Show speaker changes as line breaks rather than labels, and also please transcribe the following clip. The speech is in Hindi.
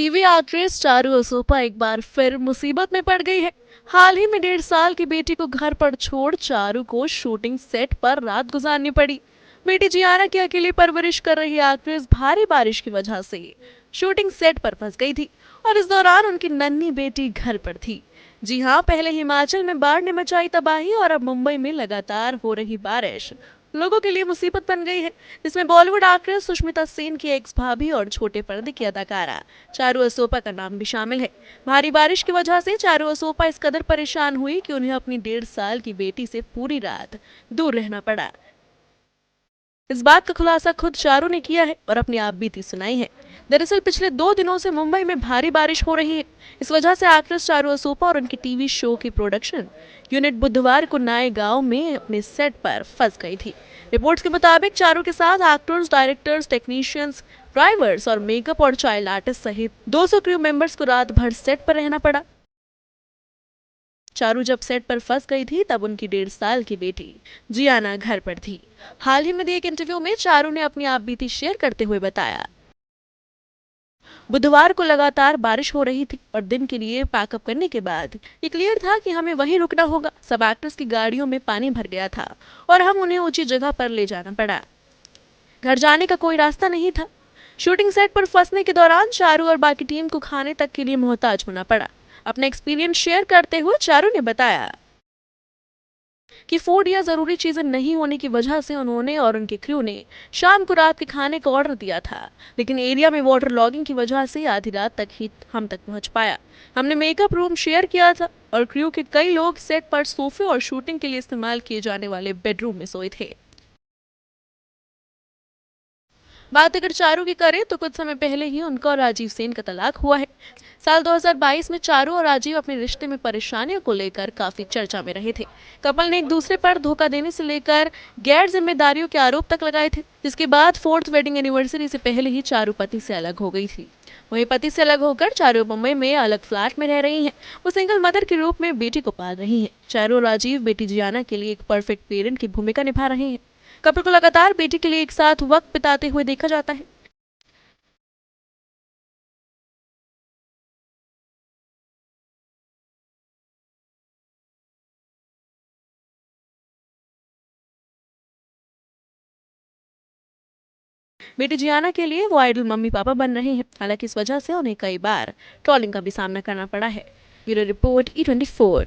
टीवी एक्ट्रेस चारू असोपा एक बार फिर मुसीबत में पड़ गई है। हाल ही में 1.5 साल की बेटी को घर पर छोड़ चारू को शूटिंग सेट पर रात गुजारनी पड़ी। बेटी जियाना की अकेली परवरिश कर रही एक्ट्रेस भारी बारिश की वजह से शूटिंग सेट पर फंस गई थी और इस दौरान उनकी नन्ही बेटी घर पर थी। जी हाँ, पहले हिमाचल में बाढ़ ने मचाई तबाही और अब मुंबई में लगातार हो रही बारिश लोगों के लिए मुसीबत बन गई है, जिसमें बॉलीवुड एक्ट्रेस सुष्मिता सेन की एक्स भाभी और छोटे पर्दे की अदाकारा चारू असोपा का नाम भी शामिल है। भारी बारिश की वजह से चारू असोपा इस कदर परेशान हुई कि उन्हें अपनी 1.5 साल की बेटी से पूरी रात दूर रहना पड़ा। इस बात का खुलासा खुद चारू ने किया है और अपनी आप बीती सुनाई है। दरअसल पिछले 2 दिनों से मुंबई में भारी बारिश हो रही है। इस वजह से एक्ट्रेस चारू असोपा और उनकी टीवी शो की प्रोडक्शन यूनिट बुधवार को नए गांव में अपने सेट पर फंस गई थी। रिपोर्ट्स के मुताबिक चारू के साथ एक्टर्स, डायरेक्टर्स, टेक्नीशियंस, ड्राइवर्स और मेकअप और चाइल्ड आर्टिस्ट सहित 200 क्रू मेंबर्स को रात भर सेट पर रहना पड़ा। चारू जब सेट पर फंस गई थी तब उनकी 1.5 साल की बेटी जियाना घर पर थी। हाल ही में दिए एक इंटरव्यू में चारू ने अपनी आप बीती शेयर करते हुए बताया, बुधवार को लगातार बारिश हो रही थी और दिन के लिए पैकअप करने के बाद ये क्लियर था कि हमें वहीं रुकना होगा। सब एक्टर्स की गाड़ियों में पानी भर गया था और हम उन्हें ऊंची जगह पर ले जाना पड़ा। घर जाने का कोई रास्ता नहीं था। शूटिंग सेट पर फंसने के दौरान चारू और बाकी टीम को खाने तक के लिए मोहताज होना पड़ा। अपना एक्सपीरियंस शेयर करते हुए चारू ने बताया कि फूड या जरूरी चीजें नहीं होने की वजह से उन्होंने और उनके क्रू ने शाम को रात के खाने का ऑर्डर दिया था, लेकिन एरिया में वाटर लॉगिंग की वजह से आधी रात तक ही हम तक पहुंच पाया। हमने मेकअप रूम शेयर किया था और क्रू के कई लोग सेट पर सोफे और शूटिंग के लिए इस्तेमाल किए जाने वाले बेडरूम में सोए थे। बात अगर चारू की करें तो कुछ समय पहले ही उनका और राजीव सेन का तलाक हुआ है। साल 2022 में चारू और राजीव अपने रिश्ते में परेशानियों को लेकर काफी चर्चा में रहे थे। कपल ने एक दूसरे पर धोखा देने से लेकर गैर जिम्मेदारियों के आरोप तक लगाए थे, जिसके बाद 4th वेडिंग एनिवर्सरी से पहले ही चारू पति से अलग हो गई थी। वहीं पति से अलग होकर चारू मुंबई में अलग फ्लैट में रह रही हैं। वो सिंगल मदर के रूप में बेटी को पाल रही हैं। चारू और राजीव बेटी जियाना के लिए एक परफेक्ट पेरेंट की भूमिका निभा रहे हैं। कपल को लगातार बेटी के लिए एक साथ वक्त बिताते हुए देखा जाता है। बेटी जियाना के लिए वो आइडल मम्मी पापा बन रहे हैं। हालांकि इस वजह से उन्हें कई बार ट्रोलिंग का भी सामना करना पड़ा है। Bureau report E24।